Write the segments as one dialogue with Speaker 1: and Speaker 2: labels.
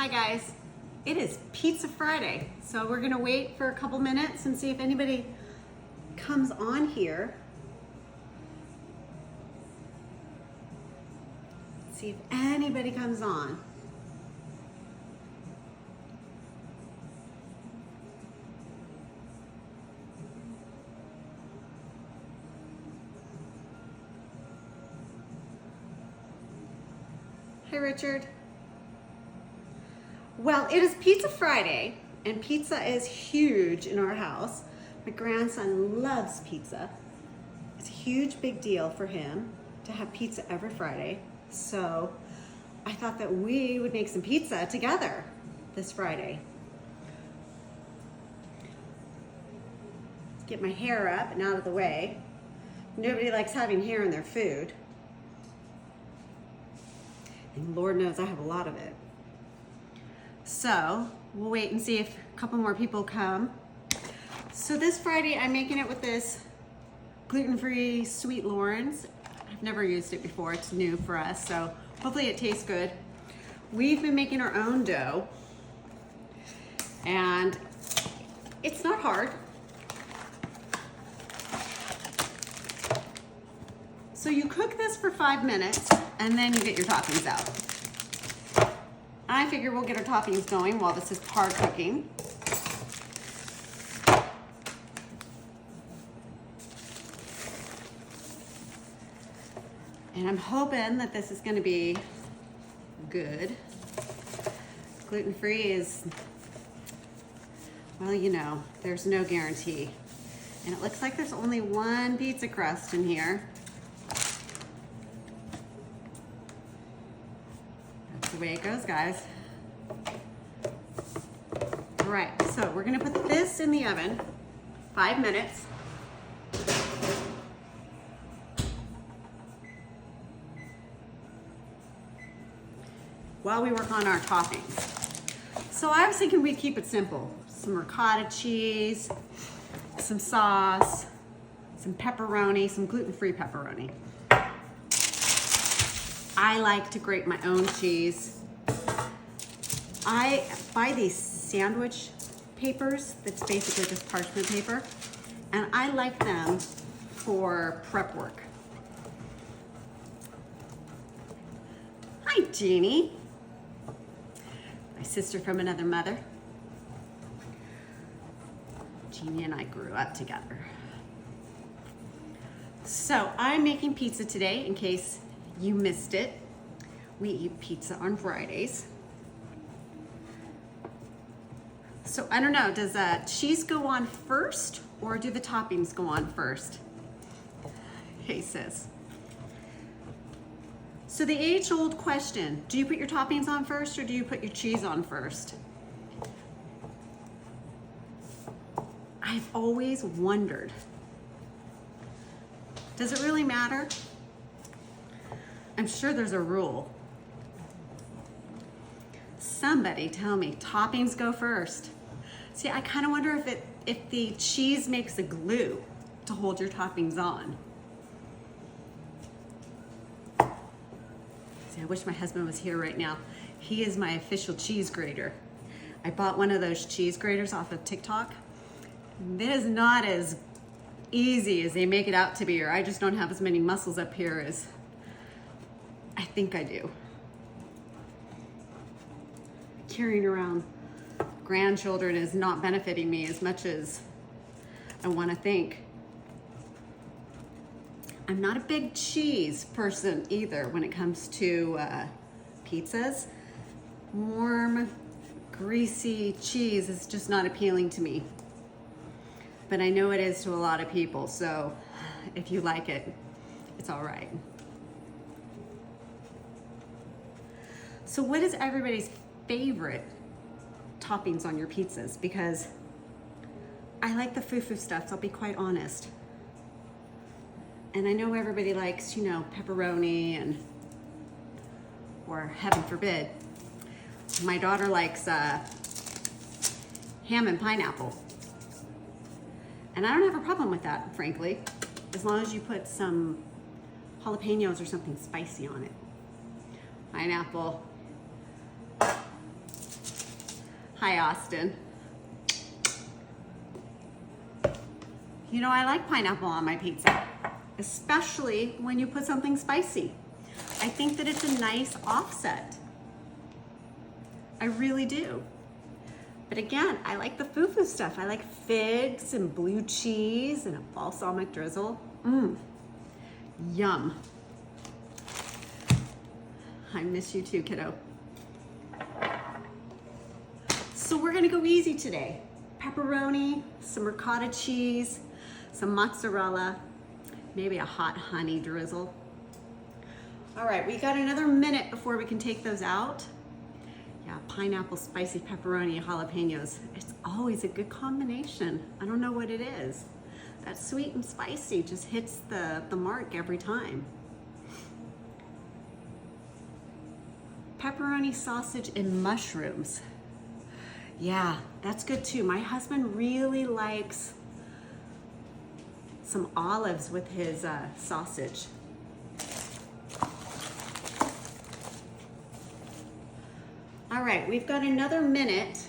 Speaker 1: Hi guys, it is Pizza Friday, so we're gonna wait for a couple minutes and see if anybody comes on here. See if anybody comes on. Hi Richard. Well, it is Pizza Friday, and pizza is huge in our house. My grandson loves pizza. It's a huge, big deal for him to have pizza every Friday. So I thought that we would make some pizza together this Friday. Let's get my hair up and out of the way. Nobody likes having hair in their food. And Lord knows I have a lot of it. So we'll wait and see if a couple more people come. So this Friday I'm making it with this gluten-free sweet Loren's. I've never used it before, it's new for us, so hopefully it tastes good. We've been making our own dough, and it's not hard. So you cook this for 5 minutes, and then you get your toppings out. I figure we'll get our toppings going while this is par cooking. And I'm hoping that this is going to be good. Gluten-free is, well, you know, there's no guarantee. And it looks like there's only one pizza crust in here. That's the way it goes, guys. All right, so we're gonna put this in the oven, 5 minutes. While we work on our toppings. So I was thinking we'd keep it simple. Some ricotta cheese, some sauce, some pepperoni, some gluten-free pepperoni. I like to grate my own cheese. I buy these sandwich papers that's basically just parchment paper, and I like them for prep work. Hi, Jeannie. My sister from another mother. Jeannie and I grew up together. So I'm making pizza today in case you missed it. We eat pizza on Fridays. So I don't know, does cheese go on first or do the toppings go on first? Hey sis. So the age-old question, do you put your toppings on first or do you put your cheese on first? I've always wondered, does it really matter? I'm sure there's a rule. Somebody tell me, toppings go first. See, I kind of wonder if the cheese makes a glue to hold your toppings on. See, I wish my husband was here right now. He is my official cheese grater. I bought one of those cheese graters off of TikTok. It is not as easy as they make it out to be, or I just don't have as many muscles up here as I think I do. Carrying around grandchildren is not benefiting me as much as I want to think. I'm not a big cheese person either when it comes to pizzas. Warm, greasy cheese is just not appealing to me. But I know it is to a lot of people, so if you like it, it's all right. So what is everybody's favorite toppings on your pizzas? Because I like the foo-foo stuff, so I'll be quite honest. And I know everybody likes, you know, pepperoni and, or heaven forbid, my daughter likes ham and pineapple. And I don't have a problem with that, frankly, as long as you put some jalapenos or something spicy on it. Pineapple. Hi, Austin. You know, I like pineapple on my pizza, especially when you put something spicy. I think that it's a nice offset. I really do. But again, I like the foo-foo stuff. I like figs and blue cheese and a balsamic drizzle. Yum. I miss you too, kiddo. So we're gonna go easy today. Pepperoni, some ricotta cheese, some mozzarella, maybe a hot honey drizzle. All right, we got another minute before we can take those out. Yeah, pineapple, spicy pepperoni, jalapenos. It's always a good combination. I don't know what it is. That sweet and spicy just hits the mark every time. Pepperoni, sausage, and mushrooms. Yeah, that's good too. My husband really likes some olives with his sausage. All right, we've got another minute,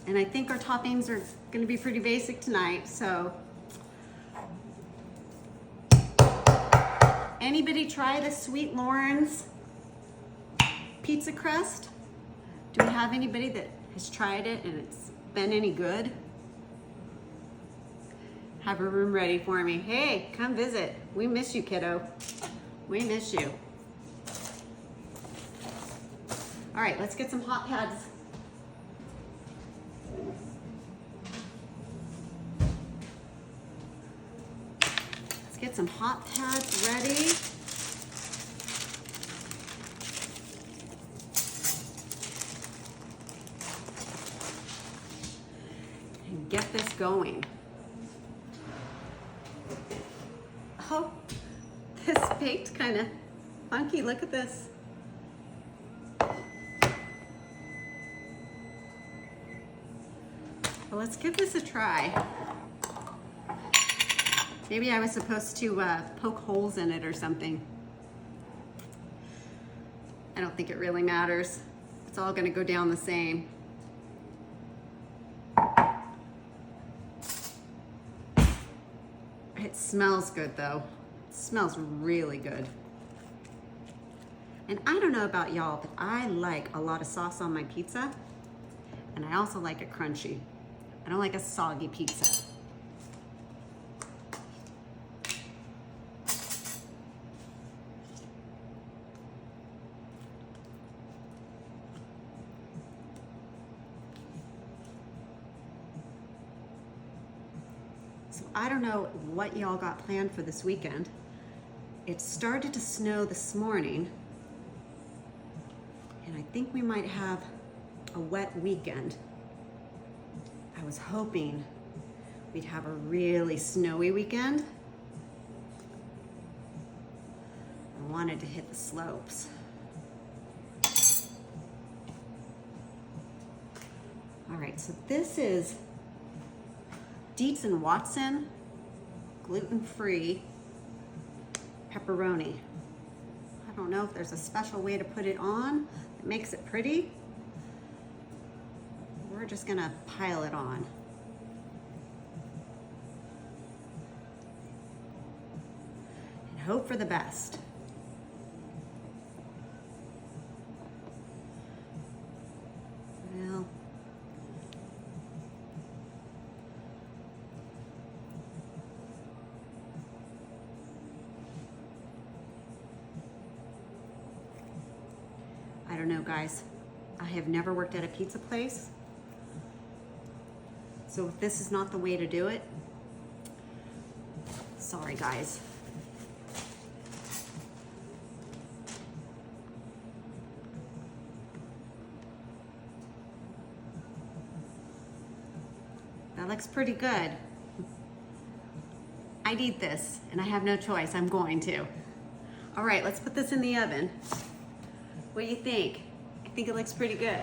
Speaker 1: and I think our toppings are gonna be pretty basic tonight, so. Anybody try the Sweet Loren's pizza crust? Do we have anybody that has tried it and it's been any good? Have a room ready for me. Hey, come visit. We miss you, kiddo. We miss you. All right, let's get some hot pads. Let's get some hot pads ready. And get this going. Oh, this baked kind of funky. Look at this. Well, let's give this a try. Maybe I was supposed to poke holes in it or something. I don't think it really matters. It's all gonna go down the same. It smells good though. It smells really good. And I don't know about y'all, but I like a lot of sauce on my pizza. And I also like it crunchy. I don't like a soggy pizza. So I don't know what y'all got planned for this weekend. It started to snow this morning, and I think we might have a wet weekend. I was hoping we'd have a really snowy weekend. I wanted to hit the slopes. All right, so this is Dietz and Watson gluten-free pepperoni. I don't know if there's a special way to put it on that makes it pretty. We're just gonna pile it on. And hope for the best. Well, I don't know, guys. I have never worked at a pizza place. So if this is not the way to do it, sorry guys. That looks pretty good. I'd eat this, and I have no choice, I'm going to. All right, let's put this in the oven. What do you think? I think it looks pretty good.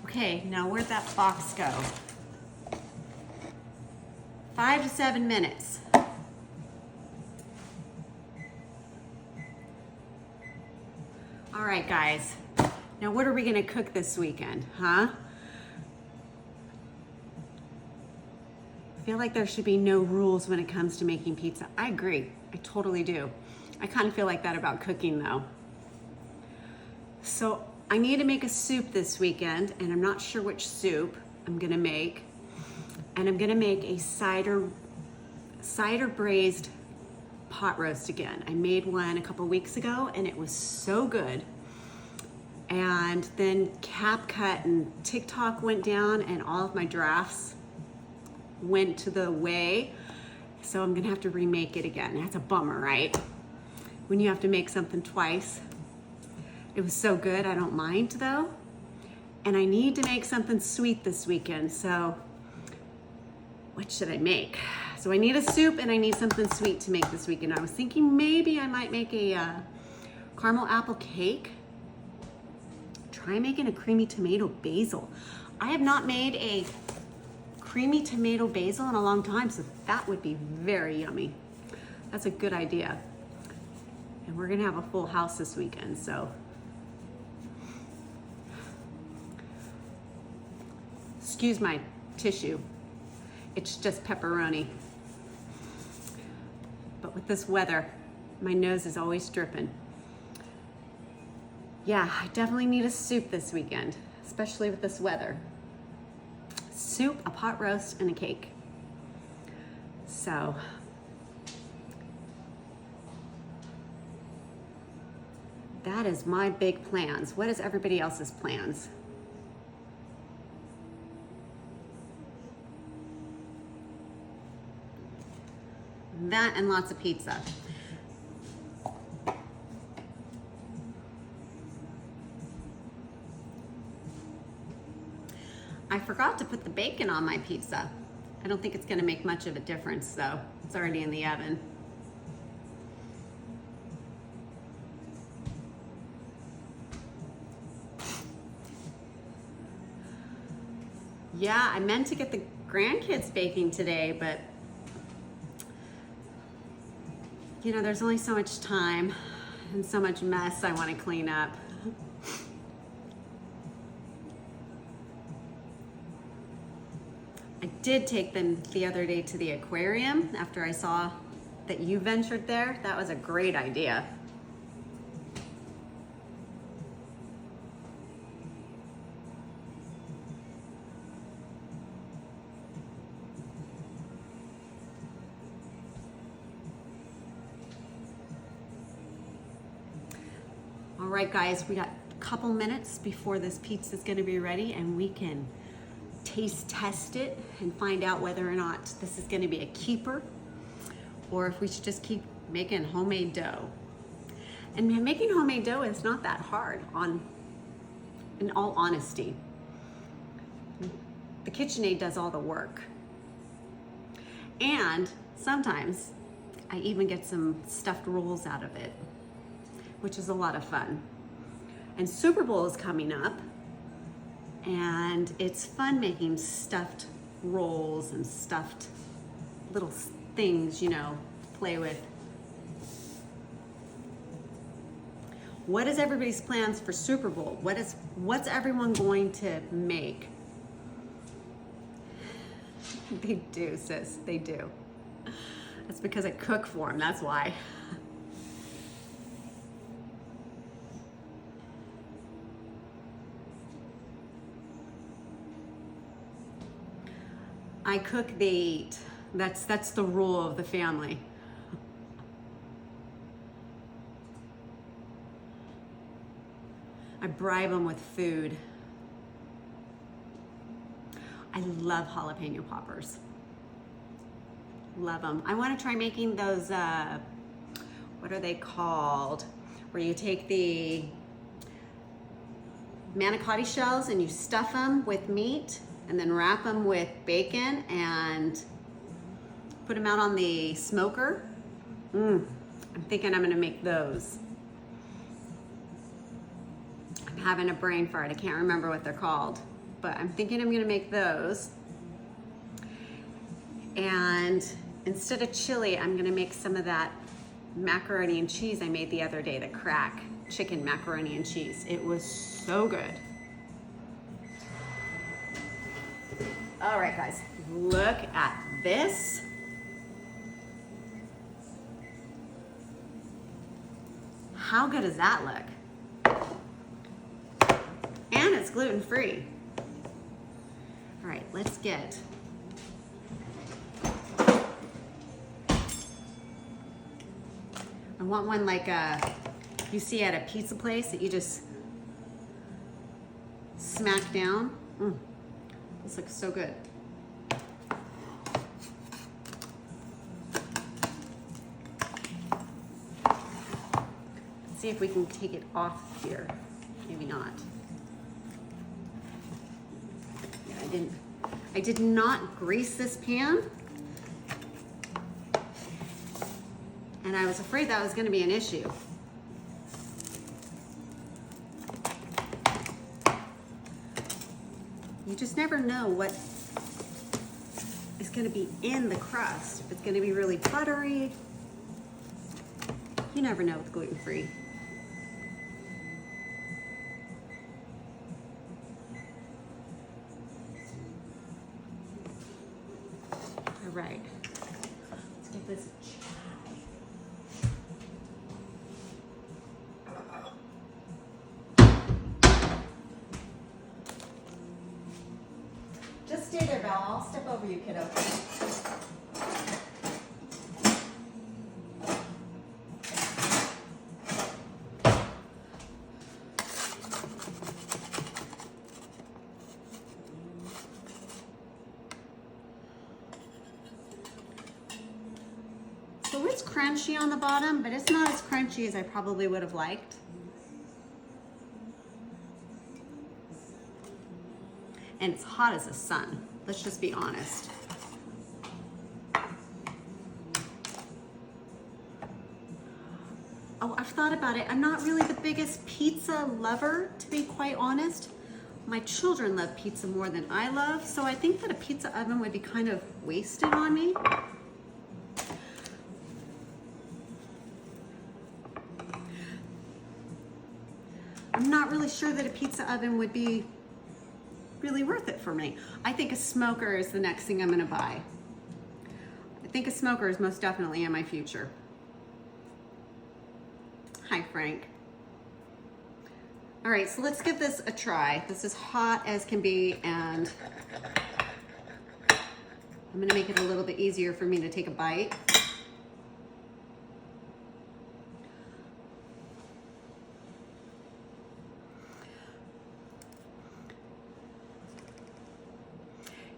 Speaker 1: Okay, now where'd that box go? 5 to 7 minutes. All right, guys. Now, what are we gonna cook this weekend, huh? I feel like there should be no rules when it comes to making pizza. I agree, I totally do. I kind of feel like that about cooking though. So I need to make a soup this weekend, and I'm not sure which soup I'm gonna make. And I'm gonna make a cider braised pot roast again. I made one a couple weeks ago and it was so good. And then CapCut and TikTok went down and all of my drafts went to the way. So I'm gonna have to remake it again. That's a bummer, right? When you have to make something twice. It was so good, I don't mind though. And I need to make something sweet this weekend, so what should I make? So I need a soup and I need something sweet to make this weekend. I was thinking maybe I might make a caramel apple cake. Try making a creamy tomato basil. I have not made a creamy tomato basil in a long time, so that would be very yummy. That's a good idea. And we're gonna have a full house this weekend, so. Excuse my tissue. It's just pepperoni. But with this weather, my nose is always dripping. Yeah, I definitely need a soup this weekend, especially with this weather. Soup, a pot roast, and a cake. So, that is my big plans. What is everybody else's plans? That and lots of pizza. I forgot to put the bacon on my pizza. I don't think it's gonna make much of a difference though. It's already in the oven. Yeah, I meant to get the grandkids baking today, but you know, there's only so much time and so much mess I want to clean up. I did take them the other day to the aquarium after I saw that you ventured there. That was a great idea. All right, guys, we got a couple minutes before this pizza is going to be ready, and we can taste test it and find out whether or not this is going to be a keeper or if we should just keep making homemade dough. And making homemade dough is not that hard, in all honesty. The KitchenAid does all the work. And sometimes I even get some stuffed rolls out of it, which is a lot of fun. And Super Bowl is coming up, and it's fun making stuffed rolls and stuffed little things, you know, to play with. What is everybody's plans for Super Bowl? What's everyone going to make? They do, sis, they do. That's because I cook for them, that's why. I cook, they eat. That's the rule of the family. I bribe them with food. I love jalapeno poppers. Love them. I want to try making those, what are they called? Where you take the manicotti shells and you stuff them with meat and then wrap them with bacon and put them out on the smoker. I'm thinking I'm gonna make those. I'm having a brain fart. I can't remember what they're called, but I'm thinking I'm gonna make those. And instead of chili, I'm gonna make some of that macaroni and cheese I made the other day, the crack chicken macaroni and cheese. It was so good. All right, guys, look at this. How good does that look? And it's gluten-free. All right, let's get I want one like you see at a pizza place that you just smack down. This looks so good. Let's see if we can take it off here. Maybe not. Yeah, I did not grease this pan. And I was afraid that was going to be an issue. You just never know what is going to be in the crust. If it's going to be really buttery. You never know with gluten-free. All right. Let's give this a try. Just stay there, Belle. I'll step over you, kiddo. So it's crunchy on the bottom, but it's not as crunchy as I probably would have liked. And it's hot as the sun. Let's just be honest. Oh, I've thought about it. I'm not really the biggest pizza lover, to be quite honest. My children love pizza more than I love, so I think that a pizza oven would be kind of wasted on me. I'm not really sure that a pizza oven would be really worth it for me. I think a smoker is the next thing I'm gonna buy. I think a smoker is most definitely in my future. Hi, Frank. All right, so let's give this a try. This is hot as can be, and I'm gonna make it a little bit easier for me to take a bite.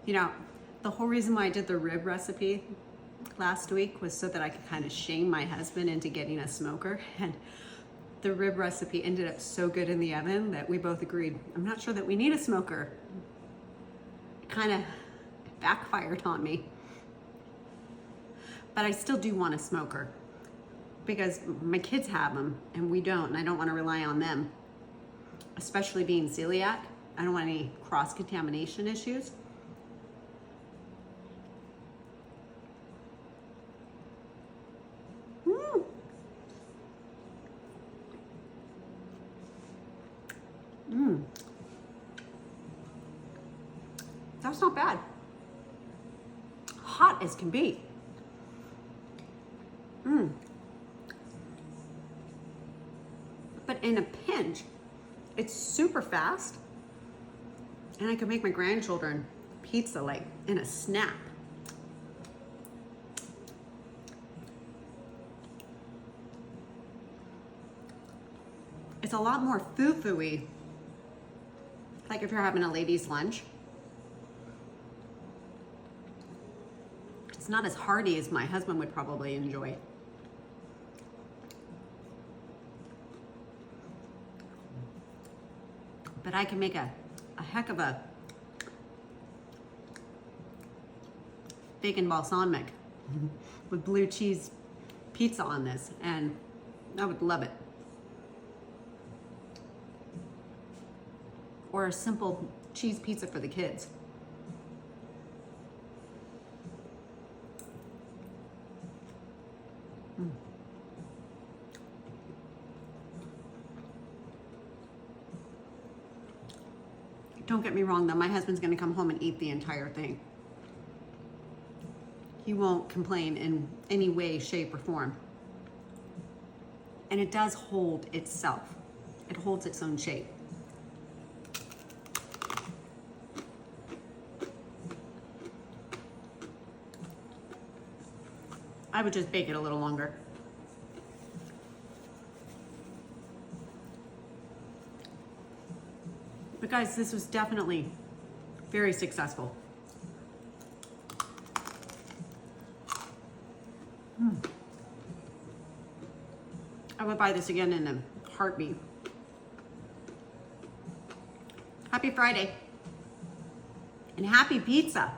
Speaker 1: You know, the whole reason why I did the rib recipe last week was so that I could kind of shame my husband into getting a smoker. And the rib recipe ended up so good in the oven that we both agreed, I'm not sure that we need a smoker. It kind of backfired on me. But I still do want a smoker because my kids have them and we don't, and I don't want to rely on them, especially being celiac. I don't want any cross-contamination issues. That's not bad. Hot as can be. But in a pinch, it's super fast. And I could make my grandchildren pizza like in a snap. It's a lot more foo-foo-y. Like if you're having a ladies' lunch. It's not as hearty as my husband would probably enjoy. But I can make a heck of a bacon balsamic with blue cheese pizza on this, and I would love it. Or a simple cheese pizza for the kids. Don't get me wrong though, my husband's gonna come home and eat the entire thing. He won't complain in any way, shape, or form. And it does hold itself. It holds its own shape. I would just bake it a little longer. But guys, this was definitely very successful. I would buy this again in a heartbeat. Happy Friday and happy pizza.